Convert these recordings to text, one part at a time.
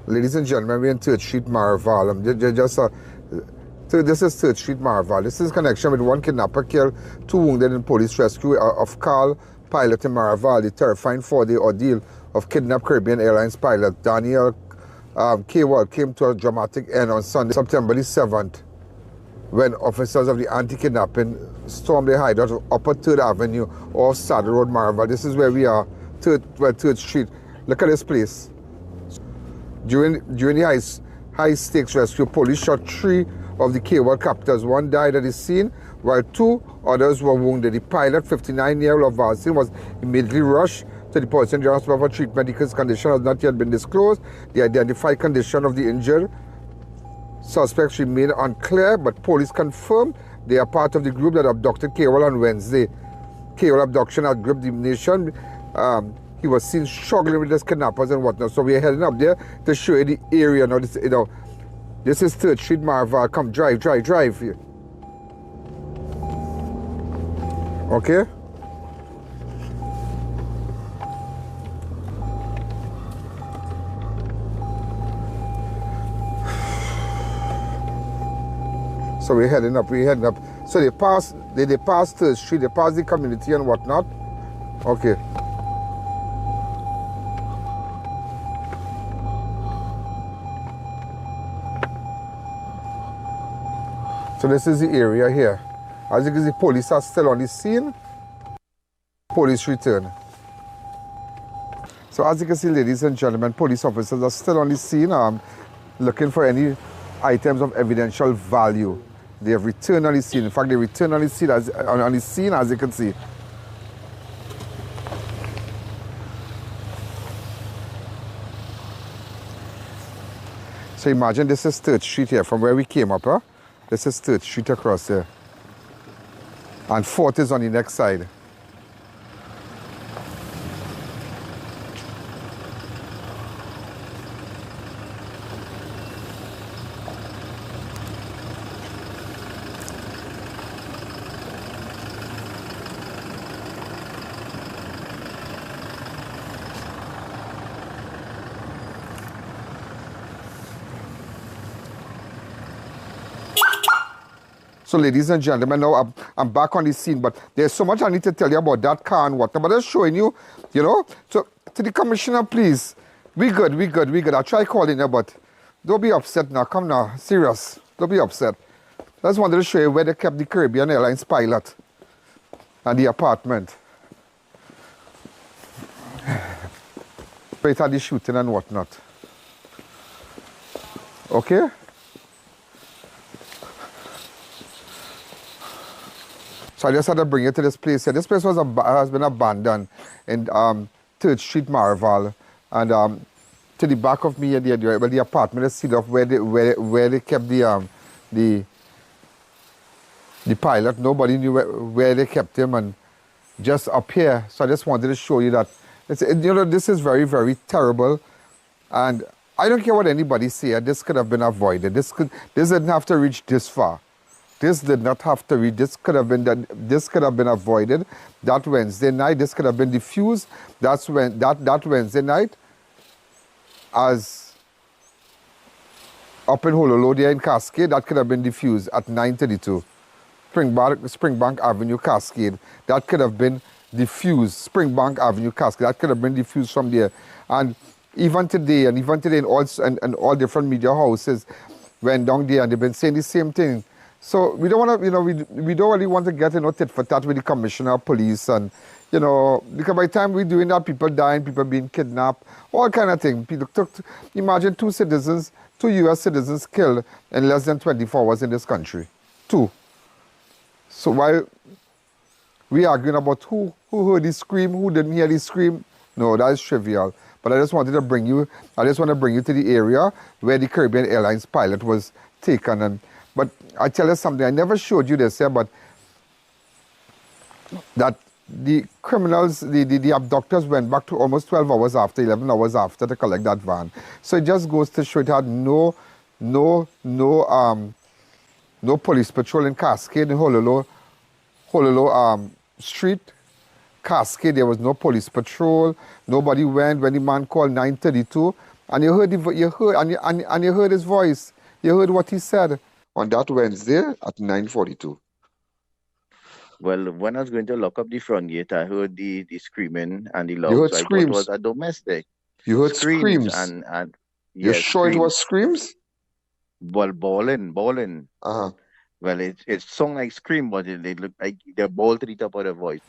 Ladies and gentlemen, we're in 3rd Street, Maraval. This is 3rd Street, Maraval. This is in connection with one kidnapper killed, 2 wounded in police rescue of Carl, pilot in Maraval. The terrifying 4-day ordeal of kidnapped Caribbean Airlines pilot Daniel Kawall came to a dramatic end on Sunday, September the 7th, when officers of the Anti-Kidnapping stormed the hideout of Upper 3rd Avenue off Saddle Road, Maraval. This is where we are, 3rd Street. Look at this place. During the high-stakes rescue, police shot 3 of the Kawall captors. 1 died at the scene, while 2 others were wounded. The pilot, 59-year-old of Valsayn, was immediately rushed to the Police General Hospital for treatment. His condition has not yet been disclosed. The identified condition of the injured suspects remain unclear, but police confirmed they are part of the group that abducted Kawall on Wednesday. Kawall abduction had gripped the nation. He was seen struggling with his kidnappers and whatnot. So we're heading up there to show you the area. Now, this is 3rd Street, Maraval. Come, drive here. Okay? So we're heading up. So they pass 3rd Street, they pass the community and whatnot. Okay. So this is the area here. As you can see, police are still on the scene. Police return. So as you can see, ladies and gentlemen, police officers are still on the scene, looking for any items of evidential value. They have returned on the scene. In fact, they returned on the scene as you can see. So imagine this is 3rd Street here, from where we came up, huh? This is 3rd Street across there. And 4th is on the next side. So ladies and gentlemen, now I'm back on the scene, but there's so much I need to tell you about that car and whatnot, but I'm showing you, so to the commissioner, please, we good. I'll try calling you, but don't be upset now. Come now, serious, don't be upset. I just wanted to show you where they kept the Caribbean Airlines pilot and the apartment. Where it had the shooting and whatnot. Okay? So I just had to bring you to this place here. This place has been abandoned in 3rd Street, Maraval. And to the back of me, the apartment is sealed off where they kept the pilot. Nobody knew where they kept him, and just up here. So I just wanted to show you that this is very, very terrible. And I don't care what anybody say. This could have been avoided. This didn't have to reach this far. This did not have to read. This could have been avoided. That Wednesday night, this could have been diffused. That's when that Wednesday night, as up in Honolulu there in Cascade, that could have been diffused at 9:32. Springbank Avenue, Cascade. That could have been diffused. Springbank Avenue, Cascade. That could have been diffused from there. And even today in all different media houses went down there and they've been saying the same thing. So we don't want to, we don't really want to get tit for tat with the commissioner of police, and because by the time we're doing that, people dying, people being kidnapped, all kind of thing. Imagine 2 U.S. citizens killed in less than 24 hours in this country. 2. So while we arguing about who heard the scream, who didn't hear the scream, no, that is trivial. But I just want to bring you to the area where the Caribbean Airlines pilot was taken. But I tell you something, I never showed you this here, but that the criminals, the abductors went back to almost 12 hours after, 11 hours after to collect that van. So it just goes to show it had no police patrol in Cascade, in Honolulu Street, Cascade, there was no police patrol. Nobody went when the man called 932. And you heard, you heard his voice. You heard what he said on that Wednesday at 9:42. Well, when I was going to lock up the front gate, I heard the screaming and the You loud, heard so I thought it was screams. a domestic. You heard Screams screams. and You're yes, sure it was screams. screams? Well, bawling. Uh-huh. Well, it sound like scream, but they look like they're bawled to the top of their voice.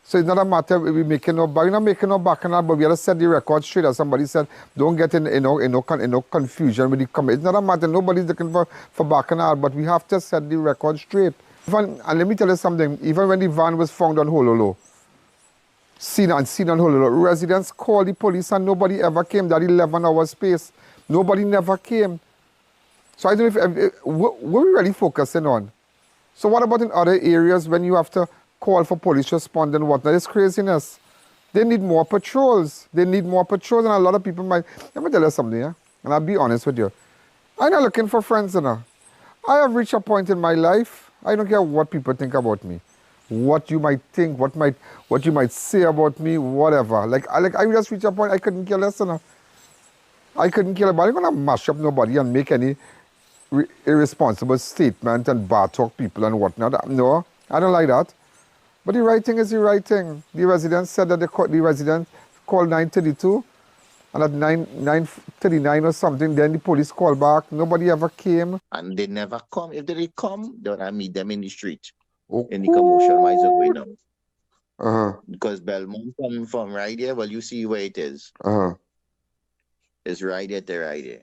So it's not a matter of we making no back. We're not making no bacchanal, but we have to set the record straight. As somebody said, don't get in no confusion with the comment. It's not a matter. Nobody's looking for bacchanal, but we have to set the record straight. And let me tell you something. Even when the van was found on Hololo, seen on Hololo, residents called the police and nobody ever came. That 11-hour space, nobody never came. So I don't know if what are we really focusing on. So what about in other areas when you have to call for police response and whatnot? It's craziness. They need more patrols. They need more patrols, and a lot of people might. Let me tell you something, yeah? And I'll be honest with you. I'm not looking for friends, you know. I have reached a point in my life. I don't care what people think about me, what you might think, what you might say about me, whatever. I just reached a point I couldn't care less, you know. I couldn't care, but I'm gonna mash up nobody and make any irresponsible statement and bad talk people and whatnot. No, I don't like that. But the right thing is the right thing. The residents said that the resident called 932, and at 9:39 or something, then the police called back. Nobody ever came. And they never come. If they did come, then I meet them in the street. Okay. In the commercial miles away now. Uh-huh. Because Belmont coming from right here, well, you see where it is. Uh-huh. It's right there.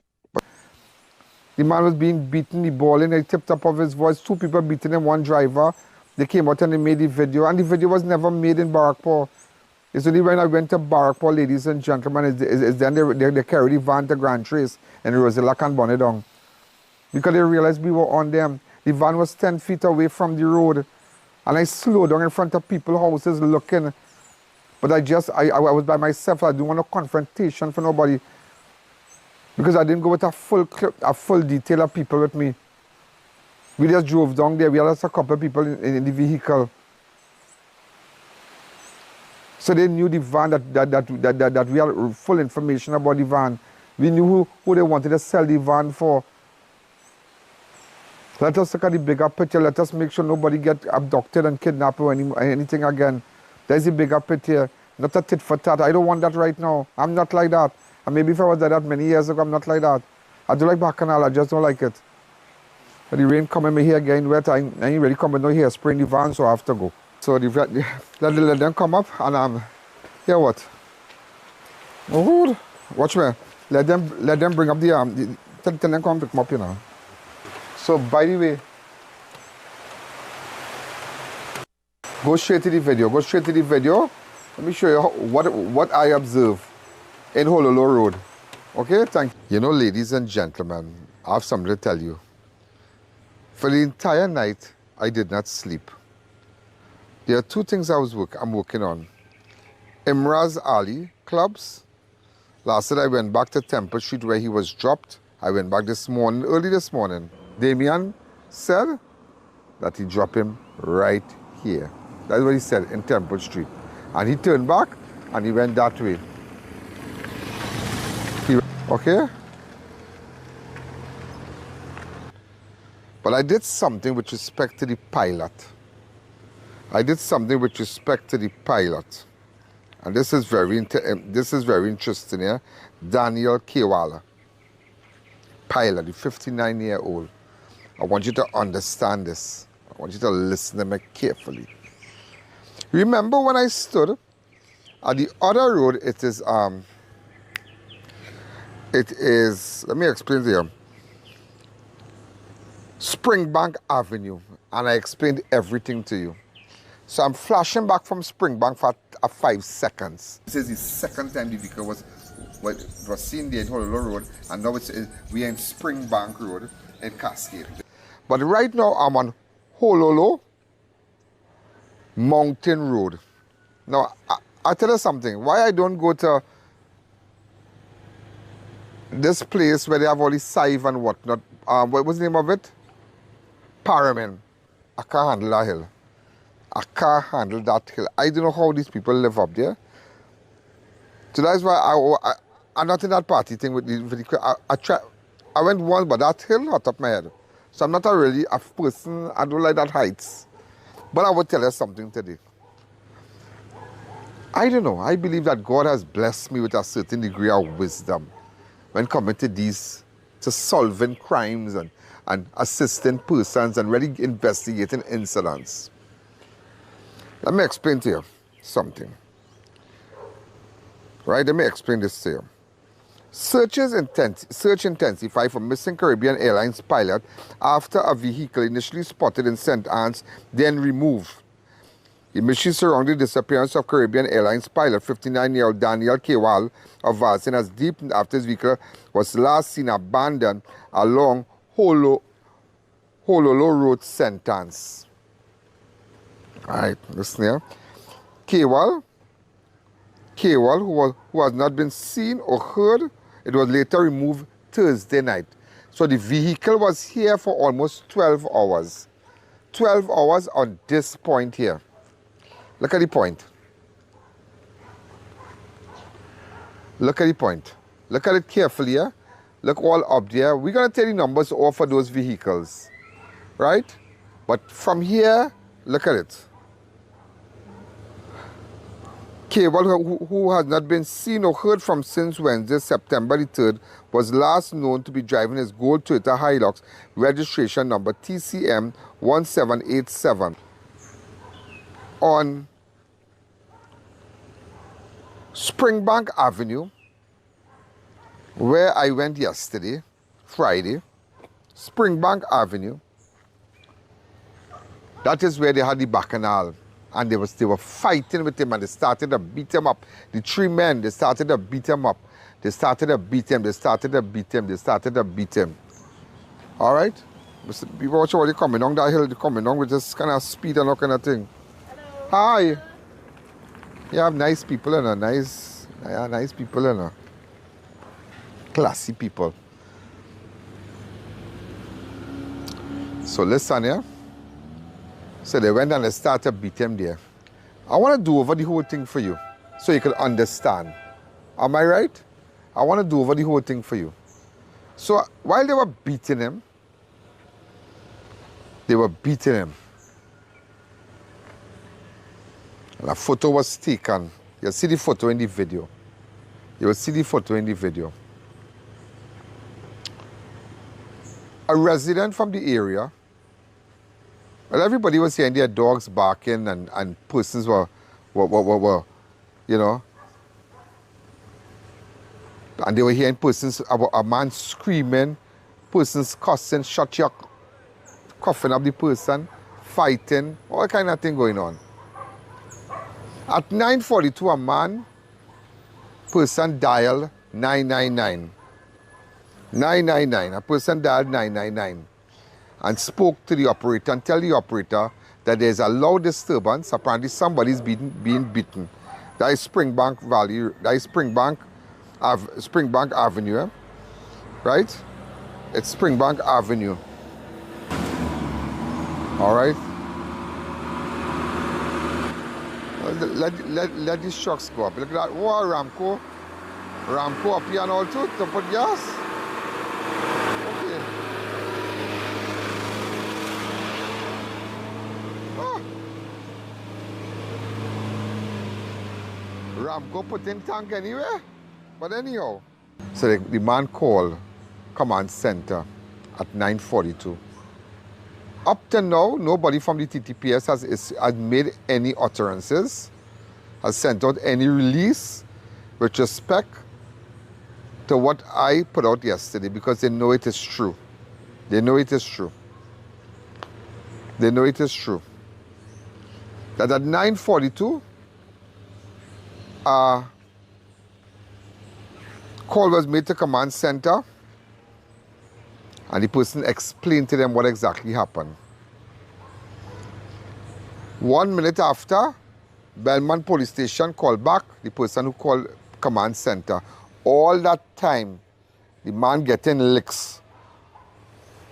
The man was being beaten, the ball in, he tipped up of his voice. 2 people beating him, 1 driver. They came out and they made the video, and the video was never made in Barrackpore. It's only when I went to Barrackpore, ladies and gentlemen, is then they carried the van to Grand Trace and Rosillac and Bonedong. Because they realized we were on them. The van was 10 feet away from the road. And I slowed down in front of people's houses looking. But I was by myself. I didn't want no confrontation for nobody. Because I didn't go with a full detail of people with me. We just drove down there. We had just a couple of people in the vehicle. So they knew the van, that we had full information about the van. We knew who they wanted to sell the van for. Let us look at the bigger picture. Let us make sure nobody get abducted and kidnapped or anything again. There's a bigger picture. Not a tit for tat. I don't want that right now. I'm not like that. And maybe if I was like that many years ago, I'm not like that. I do like bacchanal, I just don't like it. But the rain coming, my hair getting wet, I ain't really coming no hairspray in the van, so I have to go. So let them come up and hear what? Oh, watch me. Let them bring up the tell them come pick them up, you know. So by the way, go straight to the video. Let me show you what I observe in Hololo Road. Okay, thank you. You know, ladies and gentlemen, I have something to tell you. For the entire night, I did not sleep. There are 2 things I'm working on. Imraz Ali clubs. Last night I went back to Temple Street where he was dropped. I went back early this morning. Damien said that he dropped him right here. That's what he said, in Temple Street. And he turned back and he went that way. Okay? But I did something with respect to the pilot. And this is very interesting here. Daniel Kawal, pilot, the 59-year-old. I want you to understand this. I want you to listen to me carefully. Remember when I stood at the other road, it is, let me explain to you. Springbank Avenue, and I explained everything to you. So I'm flashing back from Springbank for 5 seconds. This is the second time the vehicle was seen there in Hololo Road, and now we are in Springbank Road in Cascade. But right now I'm on Hololo Mountain Road. Now I'll tell you something. Why I don't go to this place where they have all the sieve and whatnot. What was the name of it? Paramin. I can't handle that hill. I can't handle that hill. I don't know how these people live up there. So that's why I'm not in that party thing with the I went once, but that hill hot up my head. So I'm not really a person, I don't like that heights. But I will tell you something today. I don't know. I believe that God has blessed me with a certain degree of wisdom when coming to solving crimes and assisting persons and really investigating incidents. Let me explain to you something. Right? Let me explain this to you. Search intensified for missing Caribbean Airlines pilot after a vehicle initially spotted in St. Anne's, then removed. The mystery surrounding the disappearance of Caribbean Airlines pilot 59-year-old Daniel Kawal of Valsayn has deepened after his vehicle was last seen abandoned along Hololo Road, St. Anne's. Alright, listen here. Kawal, who has not been seen or heard, it was later removed Thursday night. So the vehicle was here for almost 12 hours. 12 hours on this point here. Look at the point. Look at the point. Look at it carefully here. Look all up there. We're going to tell the numbers off for those vehicles. Right? But from here, look at it. Kawal, who has not been seen or heard from since Wednesday, September the 3rd, was last known to be driving his gold Toyota Hilux registration number TCM 1787 on Springbank Avenue, where I went yesterday, Friday. Springbank Avenue. That is where they had the bacchanal. And they were fighting with him and they started to beat him up. The three men, they started to beat him up. They started to beat him. They started to beat him. They started to beat him. All right? People watch how they coming down that hill. They coming down with this kind of speed and all kind of thing. Hello. Hi. You have nice people and nice people and classy people. So listen here. So they went and they started beating him there. I want to do over the whole thing for you so you can understand. Am I right? I want to do over the whole thing for you. So while they were beating him, and a photo was taken. You'll see the photo in the video. You will see the photo in the video. A resident from the area, well, everybody was hearing their dogs barking and persons were, you know, and they were hearing persons, a man screaming, persons cussing, coughing up the person, fighting, all kind of thing going on. At 9:42, a person dialed 999. 999, a person dialed 999 and spoke to the operator and tell the operator that there's a loud disturbance. Apparently somebody's being beaten. That is Springbank Valley, that is Springbank Avenue, eh? Right? It's Springbank Avenue. All right? Let these trucks go up. Look at that. Wow, Ramco up here and all too to put gas. Okay. Oh. Ramco put in tank anyway. But anyhow. So the man called command center at 9:42. Up to now, nobody from the TTPS has made any utterances, has sent out any release with respect to what I put out yesterday because they know it is true. They know it is true. They know it is true. That at 9:42, a call was made to command center and the person explained to them what exactly happened. 1 minute after, Belmont Police Station called back the person who called command center. All that time, the man getting licks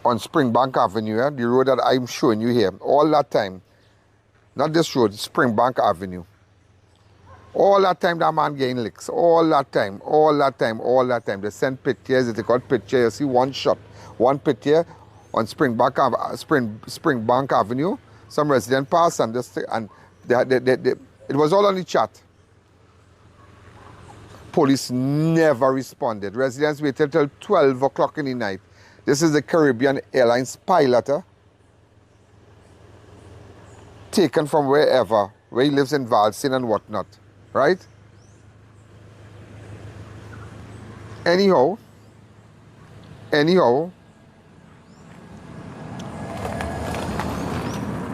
on Springbank Avenue, the road that I'm showing you here. All that time, Not this road, Springbank Avenue. All that time that man getting licks. All that time. They send pictures, they got picture. You see one shot, one picture on Springbank Avenue. Some resident passed and it was all on the chat. Police never responded. Residents waited till 12 o'clock in the night. This is the Caribbean Airlines pilot, taken from wherever, where he lives in Valsayn and whatnot, right? Anyhow,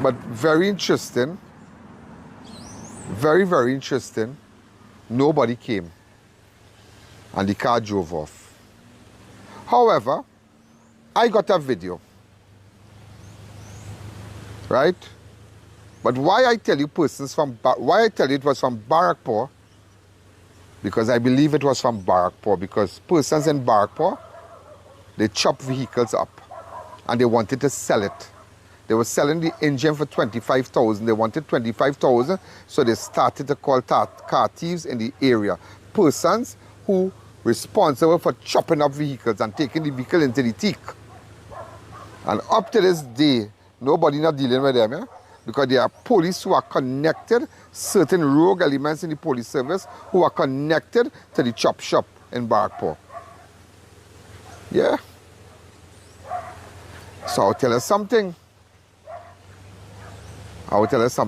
but very interesting, very, very interesting, nobody came and the car drove off. However, I got a video, right? But why I tell you why I tell you it was from Barrackpore, because I believe it was from Barrackpore, because persons in Barrackpore, they chop vehicles up and they wanted to sell it. They were selling the engine for 25,000. They wanted 25,000, so they started to call car thieves in the area. Persons who responsible for chopping up vehicles and taking the vehicle into the teak. And up to this day, nobody not dealing with them, yeah? Because there are police who are connected, certain rogue elements in the police service who are connected to the chop shop in Barrackpore. Yeah. So I'll tell you something.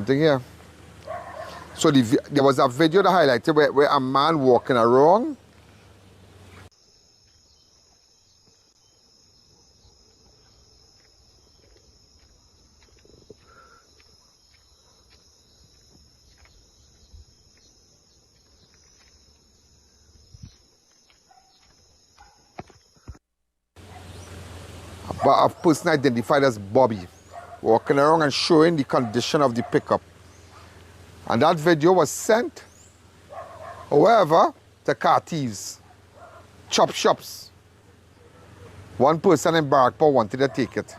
Here. So there was a video that highlighted where a man walking around. But a person identified as Bobby, walking around and showing the condition of the pickup. And that video was sent, however, to car thieves, chop shops. One person in Barrackpore wanted to take it.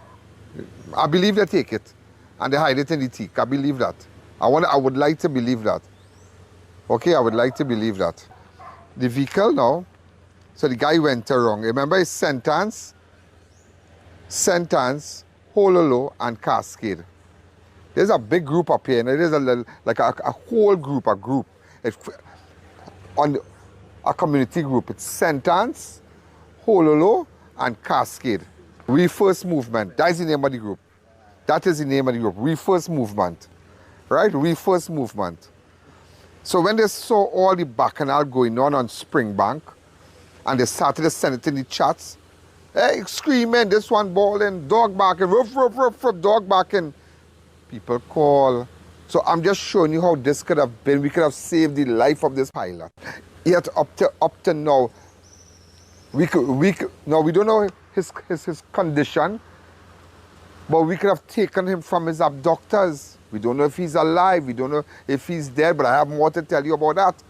I believe they take it, and they hide it in the teak. I believe that. I would like to believe that. Okay, I would like to believe that. The vehicle now, so the guy went wrong. Remember his sentence, Hololo, and Cascade. There's a big group up here, and it is like a whole group, It's on a community group. It's Sentence, Hololo, and Cascade. We First Movement, that's the name of the group. That is the name of the group, We First Movement. Right, We First Movement. So when they saw all the bacchanal going on Springbank, and they started to send it in the chats, hey, screaming, this one bawling, dog barking, ruff, ruff, ruff, ruff, dog barking. People call. So I'm just showing you how this could have been. We could have saved the life of this pilot. Yet up to now, we don't know his condition, but we could have taken him from his abductors. We don't know if he's alive. We don't know if he's dead, but I have more to tell you about that.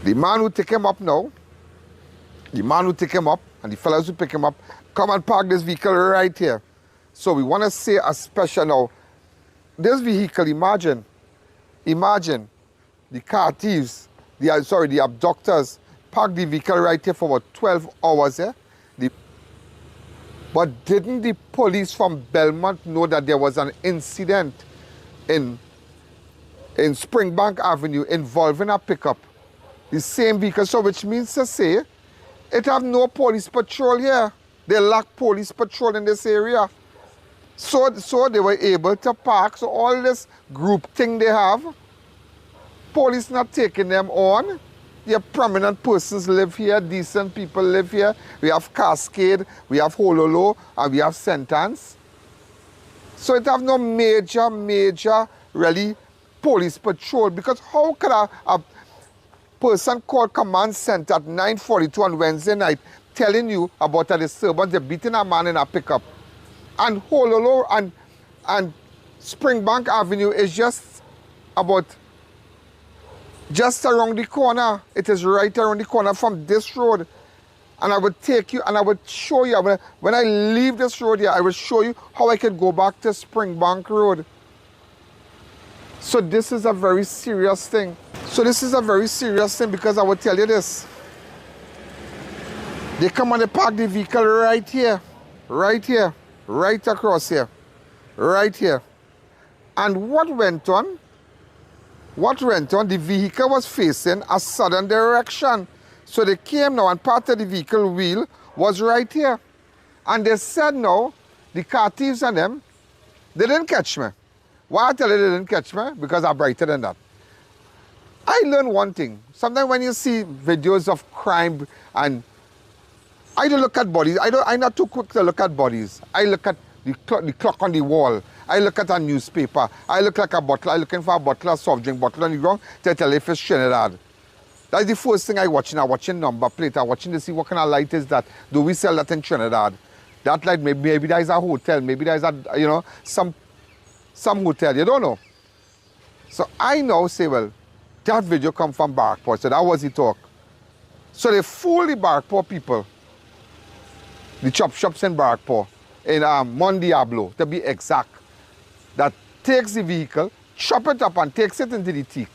The man who took him up now, and the fellows who pick him up, come and park this vehicle right here. So we want to say a special now. This vehicle, imagine the car thieves, the abductors, parked the vehicle right here for about 12 hours. Yeah? But didn't the police from Belmont know that there was an incident in Springbank Avenue involving a pickup? The same vehicle, so which means to say, it have no police patrol here. They lack police patrol in this area. So they were able to park. So all this group thing they have, police not taking them on. Their prominent persons live here, decent people live here. We have Cascade, we have Hololo, and we have Sentence. So it have no major, really, police patrol. Because how could a person called command center at 9:42 on Wednesday night telling you about a disturbance, they're beating a man in a pickup? And Hololo and Springbank Avenue is just around the corner. It is right around the corner from this road. And I would take you and I would show you, when I leave this road here, I will show you how I can go back to Springbank Road. So this is a very serious thing. So this is a very serious thing because I will tell you this. They come and they park the vehicle right here, right across here, right here. And what went on? The vehicle was facing a southern direction. So they came now and part of the vehicle wheel was right here. And they said no, the car thieves and them, they didn't catch me. Why I tell you they didn't catch me? Because I'm brighter than that. I learned one thing. Sometimes when you see videos of crime and I don't look at bodies. I'm not too quick to look at bodies. I look at the clock on the wall. I look at a newspaper. I look like a bottle. I'm looking for a bottle of soft drink bottle on the ground to tell if it's Trinidad. That's the first thing I watching. I'm watching number plate. I'm watching to see what kind of light is that. Do we sell that in Trinidad? That light, maybe there's a hotel. Maybe there's a, some hotel. You don't know. So I now say, well, that video come from Barkport. So that was the talk. So they fool the Barkport people. The chop shops in Barkport, in Mon Diablo, to be exact, that takes the vehicle, chop it up and takes it into the teak.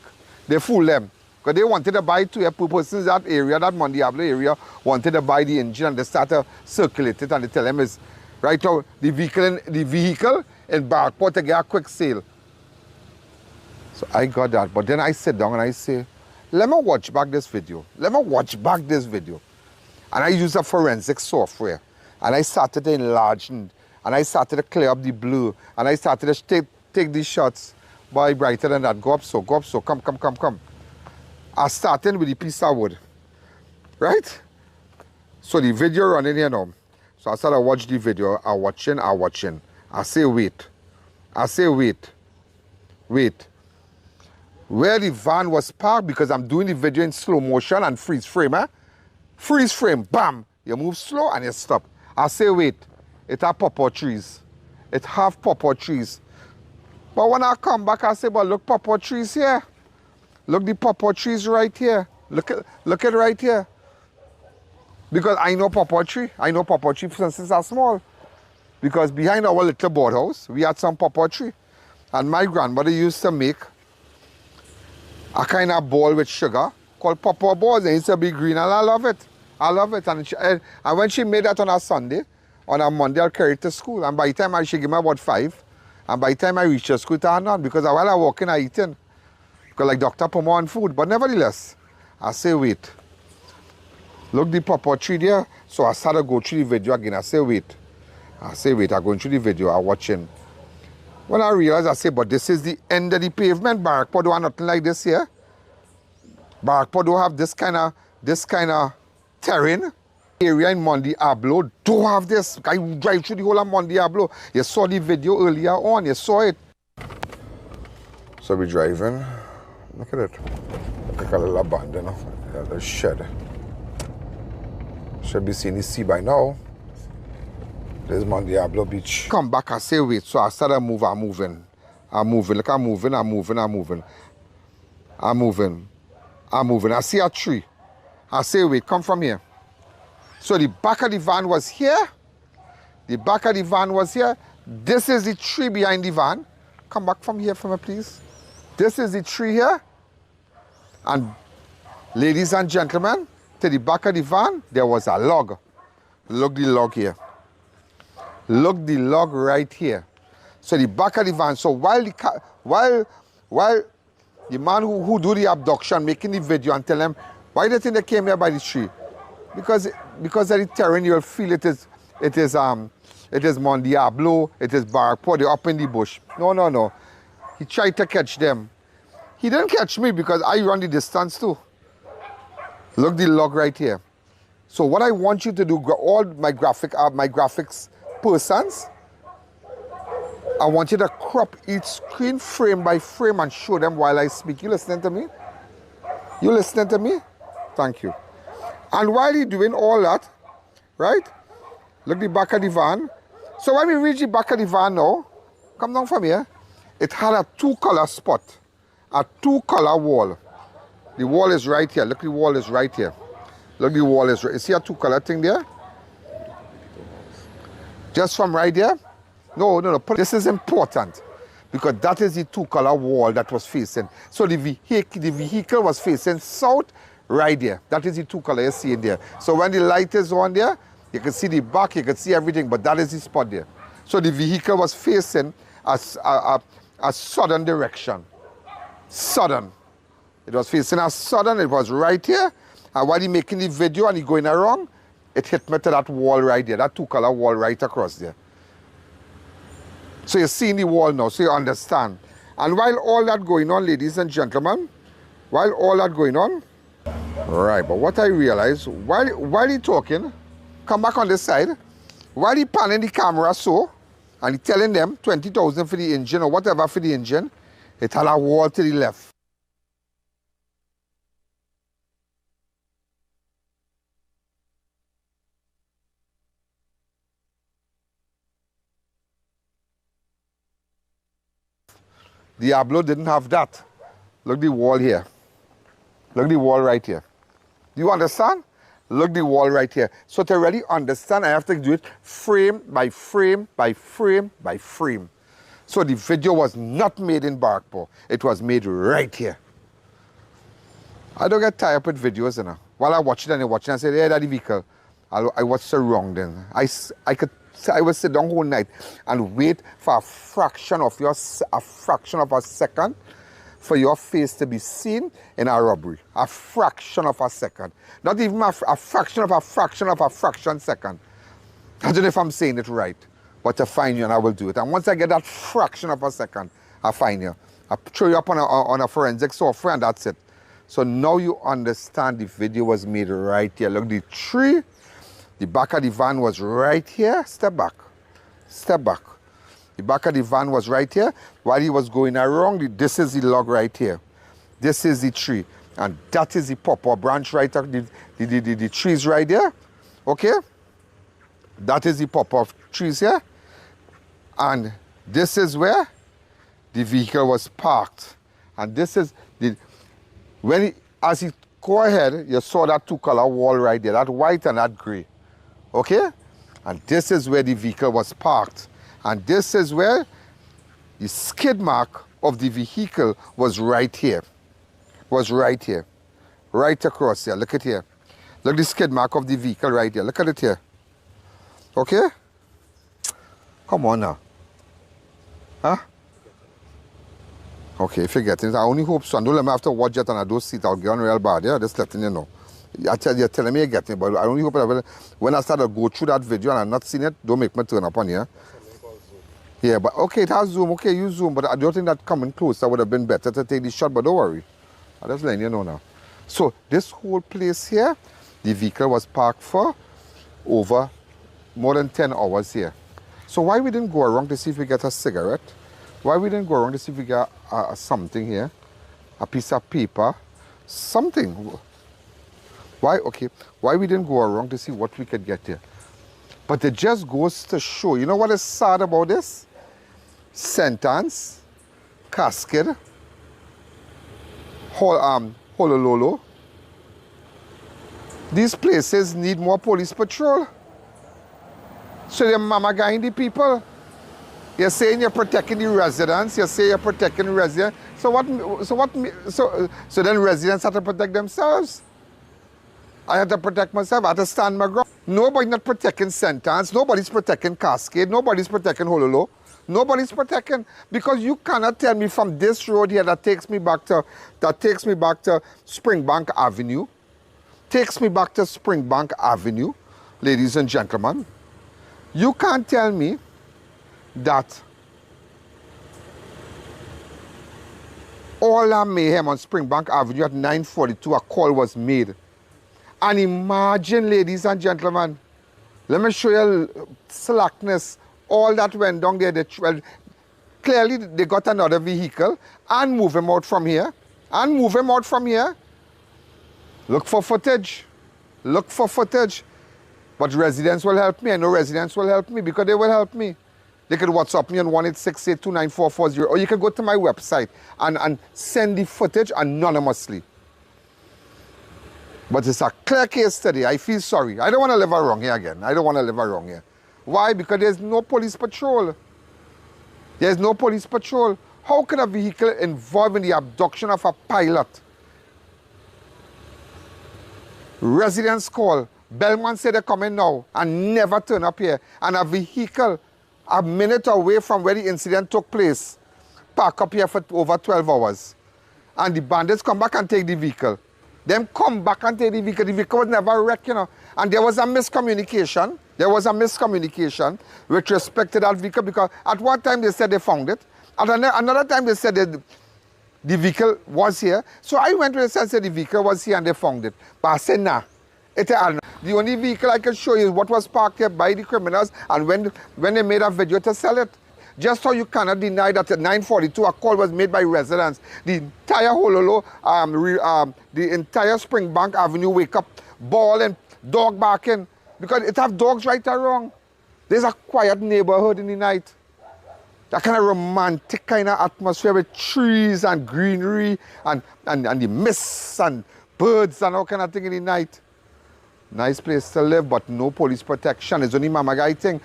They fool them. Because they wanted to buy two persons that area, that Mon Diablo area, wanted to buy the engine and they started to circulate it and they tell them is right now the vehicle in Barkport to get a quick sale. So I got that. But then I sit down and I say, let me watch back this video. And I use a forensic software. And I started to enlarge and I started to clear up the blue. And I started to take these shots. Boy, brighter than that. Go up so. Come. I started with the piece of wood. Right? So the video running here now. So I started to watch the video. I'm watching. I say, wait. Where the van was parked, because I'm doing the video in slow motion and freeze frame, Freeze frame, bam. You move slow and you stop. I say, wait, it have pawpaw trees. But when I come back, I say, but look, pawpaw trees here. Look, the pawpaw trees right here. Look at right here. Because I know pawpaw tree. Since I'm small. Because behind our little boardhouse, we had some pawpaw tree. And my grandmother used to make a kind of ball with sugar called pawpaw balls. It used to be green and I love it. And when she made that on a Sunday, on a Monday, I'll carry it to school. And by the time she gave me about 5, and by the time I reached the school, it had none. Because while I walk in, I eating. Because like doctor put more on food. But nevertheless, I say, wait. Look the pawpaw tree there. So I started to go through the video again. I say, wait. I'm going through the video. I'm watching. When I realized, I say, but this is the end of the pavement. Barkport don't have nothing like this here. Barkport don't have this kind of terrain. Area in Mon Diablo don't have this. I drive through the whole of Mon Diablo. You saw the video earlier on. You saw it. So we're driving. Look at it. Look like a little abandoned. The shed. Should be seeing the sea by now. There's Mon Diablo Beach. Come back, I say wait. So I started I'm moving. Look, I'm moving. I see a tree. I say wait, come from here. So the back of the van was here. This is the tree behind the van. Come back from here for me, please. This is the tree here. And ladies and gentlemen, to the back of the van, there was a log. Look the log here. Look the log right here. So the back of the van. So while the man who do the abduction, making the video and tell them, why do you think they came here by the tree? Because of the terrain, you'll feel it is Mon Diablo, it is Barkport, they're up in the bush. No. He tried to catch them. He didn't catch me because I run the distance too. Look the log right here. So what I want you to do, all my graphics persons, I want you to crop each screen frame by frame and show them while I speak. You listening to me? Thank you. And while you're doing all that, right? Look the back of the van. So when we reach the back of the van now, come down from here, it had a 2-color spot, a 2-color wall. The wall is right here. Look, the wall is right here. Look, the wall is right. You see a 2-color thing there? Just from right there? No. This is important. because that is the two-color wall that was facing. So the vehicle was facing south right there. That is the two-color you see in there. So when the light is on there, you can see the back, you can see everything, but that is the spot there. So the vehicle was facing a southern direction. Southern. It was facing a southern, it was right here. And while he making the video and he going around, it hit me to that wall right there, that two-color wall right across there. So you're seeing the wall now, so you understand. And while all that going on, ladies and gentlemen, while all that going on, right, but what I realized, while he talking, come back on this side, while he panning the camera so, and he telling them 20,000 for the engine or whatever for the engine, it had a wall to the left. Diablo didn't have that. Look the wall here. Look the wall right here. Do you understand? Look the wall right here. So to really understand, I have to do it frame by frame by frame by frame. So the video was not made in Barkpo. It was made right here. I don't get tired up with videos, you know. While I watch it and I watch it, I say, yeah, that's the vehicle. I watch the wrong then. I will sit down whole night and wait for a fraction of a second for your face to be seen in a robbery. A fraction of a second. Not even a fraction of a fraction of a fraction second. I don't know if I'm saying it right, but to find you and I will do it. And once I get that fraction of a second, I'll find you. I'll throw you up on a forensic software and that's it. So now you understand the video was made right here. Look, the tree. The back of the van was right here. Step back. Step back. The back of the van was right here. While he was going around, this is the log right here. This is the tree. And that is the pawpaw branch right up. The trees right there. Okay? That is the pawpaw trees here. And this is where the vehicle was parked. And this is as he go ahead, you saw that two-color wall right there. That white and that gray. Okay? And this is where the vehicle was parked. And this is where the skid mark of the vehicle was right here. Was right here. Right across here. Look at here. Look at the skid mark of the vehicle right here. Look at it here. Okay? Come on now. Huh? Okay, if you get it. I only hope so. And don't let me have to watch it and I don't see it. I'll get on real bad. Yeah, just letting you know. You're telling me you get it, but I only hope that when I start to go through that video and I'm not seeing it, don't make me turn up on here. Yeah, but okay, it has zoom. Okay, you zoom, but I don't think that coming closer would have been better to take the shot, but don't worry. I'm just letting you know now. So this whole place here, the vehicle was parked for over more than 10 hours here. So why we didn't go around to see if we get a cigarette? Why we didn't go around to see if we got something here? A piece of paper? Something. Why? Okay. Why we didn't go around to see what we could get here? But it just goes to show. You know what is sad about this? Sentence, casket, Honolulu. These places need more police patrol. So they're mama guying the people. You're saying you're protecting the residents. You say you're protecting the residents. So then residents have to protect themselves. I have to protect myself. I have to stand my ground. Nobody's not protecting sentence. Nobody's protecting Cascade. Nobody's protecting Honolulu. Nobody's protecting, because you cannot tell me from this road here that takes me back to Springbank Avenue. Takes me back to Springbank Avenue, ladies and gentlemen. You can't tell me that all that mayhem on Springbank Avenue at 9:42, a call was made. And imagine, ladies and gentlemen, let me show you slackness. All that went down there, clearly they got another vehicle and move him out from here. And move him out from here. Look for footage. Look for footage. But residents will help me. I know residents will help me because they will help me. They could WhatsApp me on 1-868-294-40, or you can go to my website and send the footage anonymously. But it's a clear case study. I feel sorry. I don't want to live wrong here again. I don't want to live wrong here. Why? Because there's no police patrol. There's no police patrol. How can a vehicle involved in the abduction of a pilot? Residents call. Belmont said they're coming now and never turn up here. And a vehicle a minute away from where the incident took place park up here for over 12 hours. And the bandits come back and take the vehicle. Them come back and take the vehicle. The vehicle was never wrecked, you know. And there was a miscommunication. There was a miscommunication with respect to that vehicle because at one time they said they found it. At another time they said that the vehicle was here. So I went to the sense that the vehicle was here and they found it. But I said, nah. The only vehicle I can show you is what was parked here by the criminals and when they made a video to sell it. Just so you cannot deny that at 9:42 a call was made by residents. The entire Hololo, the entire Springbank Avenue wake up, ball and dog barking because it have dogs right or wrong. There's a quiet neighborhood in the night. That kind of romantic kind of atmosphere with trees and greenery and the mists and birds and all kind of thing in the night. Nice place to live, but no police protection. It's only Mama Guy thing.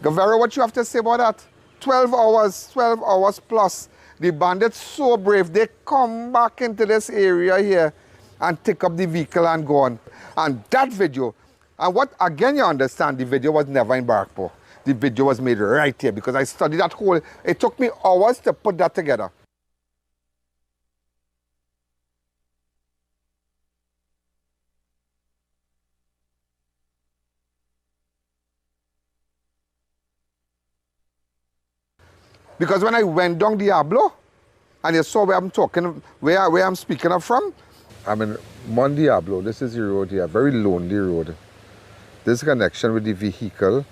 Guevara, what you have to say about that? 12 hours plus. The bandits so brave, they come back into this area here and take up the vehicle and go on. And that video, and what, again you understand, the video was never in Barkpo. The video was made right here because I studied that whole, it took me hours to put that together. Because when I went down Diablo, and you saw where I'm talking, where I'm speaking of from, I'm in Mon Diablo. This is the road here, very lonely road. This connection with the vehicle,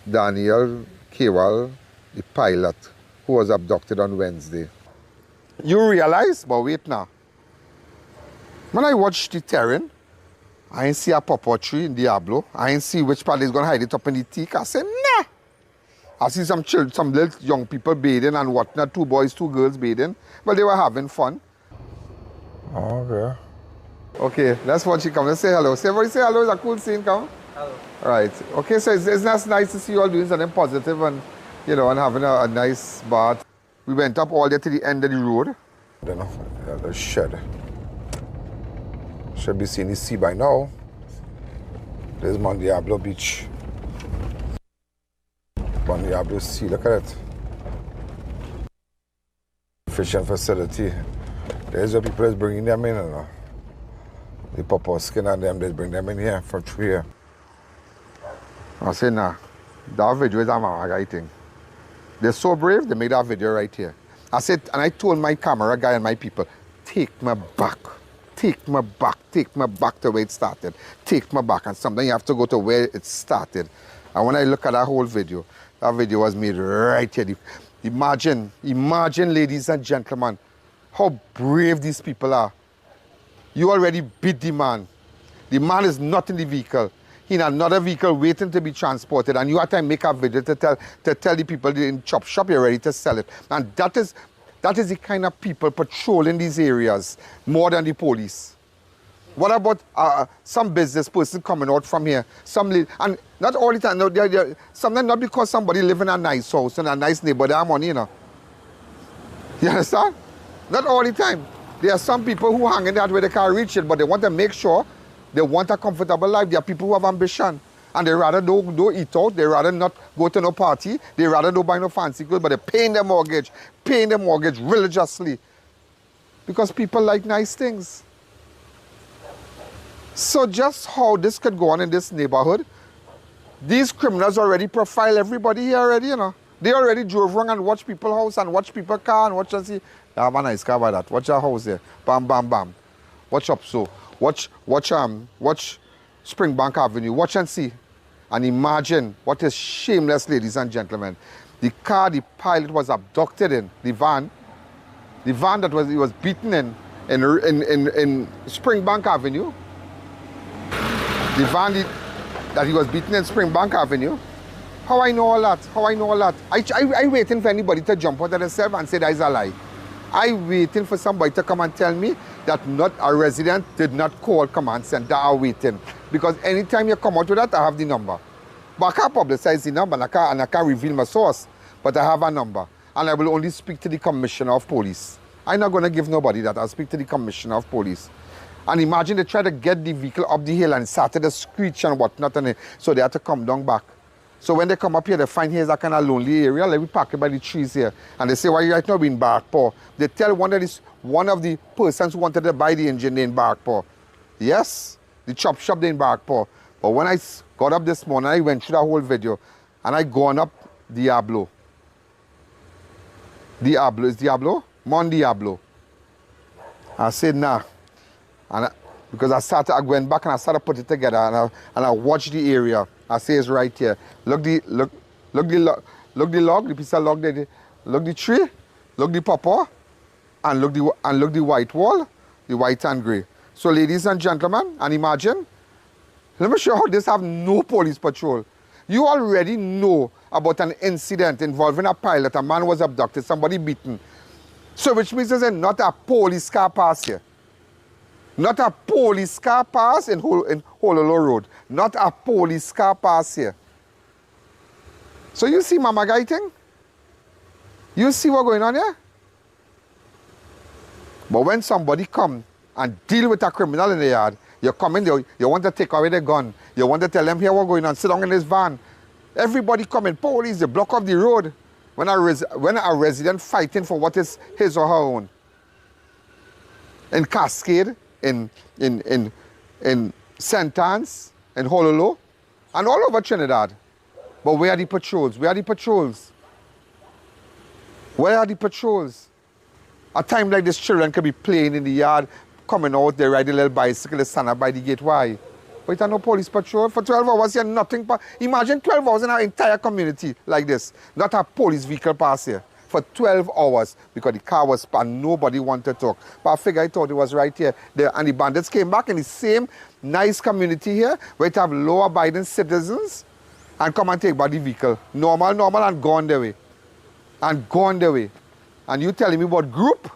Daniel Kawal, the pilot, who was abducted on Wednesday. You realize, but wait now. When I watched the terrain, I ain't see a pawpaw tree in Diablo. I ain't see which part is going to hide it up in the teak. I said, nah. I see some children, some little young people bathing and whatnot, 2 boys, 2 girls bathing. Well, they were having fun. Okay. Okay, let's watch you come. Let's say hello. Say, everybody say hello. It's a cool scene, come. Hello. Right. Okay, so it's nice to see you all doing something positive and, you know, and having a nice bath. We went up all the way to the end of the road. I don't know. Yeah, the shed. Should be seeing the sea by now. There's Mon Diablo Beach. Mon Diablo Sea, look at it. Fishing facility. There's where people is bringing them in, you know. The pawpaw skin and them, they bring them in here from through here. I say, nah, that video is a Mama Guy thing. They're so brave, they made that video right here. I said, and I told my camera guy and my people, take me back. Take me back. Take me back to where it started. Take me back. And sometimes you have to go to where it started. And when I look at that whole video, that video was made right here. Imagine, ladies and gentlemen, how brave these people are. You already beat the man. The man is not in the vehicle. He in another vehicle waiting to be transported. And you have to make a video to tell the people in chop shop you're ready to sell it. And that is the kind of people patrolling these areas more than the police. What about some business person coming out from here? And not all the time. No, sometimes not because somebody live in a nice house and a nice neighborhood, they have money, you know. You understand? Not all the time. There are some people who hang in that where they can't reach it, but they want to make sure they want a comfortable life. There are people who have ambition. And they rather don't eat out, they rather not go to no party, they rather don't buy no fancy clothes, but they're paying their mortgage religiously. Because people like nice things. So just how this could go on in this neighborhood, these criminals already profile everybody here already, you know. They already drove around and watch people's house and watch people's car and watch and see, I have a nice car by that. Watch your house there. Bam, bam, bam. Watch up so. Watch Springbank Avenue. Watch and see. And imagine what is shameless, ladies and gentlemen. The car the pilot was abducted in, the van that he was beaten in Springbank Avenue. The van that he was beaten in Springbank Avenue. How I know all that? I waiting for anybody to jump out of themselves and say that is a lie. I waiting for somebody to come and tell me that not a resident did not call command center. I'm waiting. Because anytime you come out with that, I have the number. But I can't publicize the number and I can't reveal my source. But I have a number. and I will only speak to the commissioner of police. I'm not going to give nobody that. I'll speak to the commissioner of police. And imagine they try to get the vehicle up the hill and started to screech and whatnot, and so they had to come down back. So when they come up here, they find here's a kind of lonely area, like we park it by the trees here. And they say, why you right now being Barkpaw? They tell one of the persons who wanted to buy the engine in Barkpaw. Yes, the chop shop in Barkpaw. But when I got up this morning, I went through the whole video, and I gone up Diablo. Diablo, is Diablo? Mon Diablo. I said, nah. And because I went back and I started to put it together, and I watched the area. I say it's right here. Look the log, the piece of log there. Look the tree, look the pawpaw, and look the white wall, the white and grey. So ladies and gentlemen, and imagine, let me show you how this have no police patrol. You already know about an incident involving a pilot. A man was abducted, somebody beaten. So which means there's not a police car pass here. Not a police car pass in Hololo Road. Not a police car pass here. So you see Mama Guy thing? You see what's going on here? But when somebody come and deal with a criminal in the yard, you come in there, you want to take away their gun. You want to tell them, here what's going on, sit down in this van. Everybody come in, police, they block off the road. When a resident fighting for what is his or her own. In Cascade, in St. Anne's, in Honolulu, and all over Trinidad. But where are the patrols? Where are the patrols? Where are the patrols? A time like this, children could be playing in the yard, coming out, they ride a little bicycle, they stand up by the gate. Why? But there no police patrol. For 12 hours, you have nothing. Imagine 12 hours in our entire community like this. Not a police vehicle pass here. For 12 hours because the car was and nobody wanted to talk. But I figured I thought it was right here. And the bandits came back in the same nice community here where it have law-abiding citizens and come and take back the vehicle. Normal, and gone their way. And gone their way. And you telling me about group?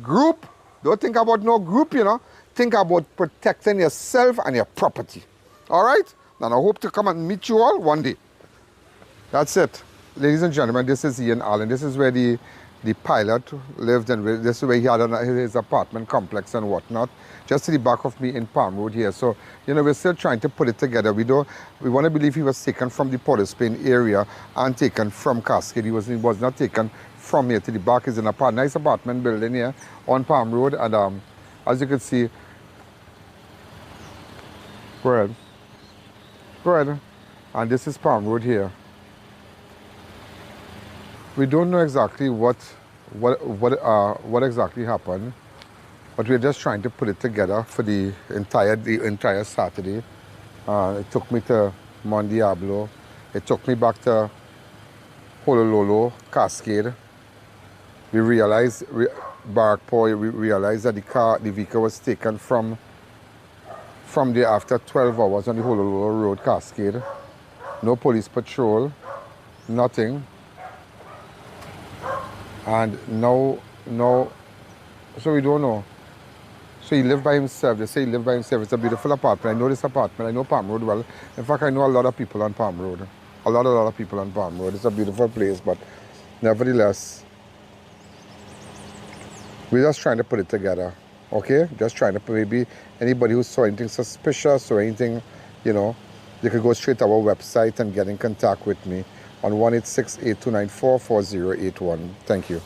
Group? Don't think about no group, you know. Think about protecting yourself and your property. All right? And I hope to come and meet you all one day. That's it. Ladies and gentlemen, this is Ian Allen. This is where the pilot lived, and this is where he had his apartment complex and whatnot. Just to the back of me in Palm Road here. So, you know, we're still trying to put it together. We want to believe he was taken from the Port of Spain area and taken from Cascade. He was not taken from here to the back. It's in a nice apartment building here on Palm Road. And as you can see, go ahead. And this is Palm Road here. We don't know exactly what exactly happened, but we're just trying to put it together for the entire Saturday. It took me to Mon Diablo. It took me back to Honolulu, Cascade. We realized Barkpaw. We realized that the vehicle was taken from there after 12 hours on the Honolulu Road, Cascade. No police patrol, nothing. And no, so we don't know. So he lived by himself. They say he lived by himself. It's a beautiful apartment. I know this apartment. I know Palm Road well. In fact, I know a lot of people on Palm Road. A lot of people on Palm Road. It's a beautiful place, but nevertheless, we're just trying to put it together. Okay? Just trying to maybe anybody who saw anything suspicious or anything, you know, you could go straight to our website and get in contact with me on 1-866-829-4081. Thank you.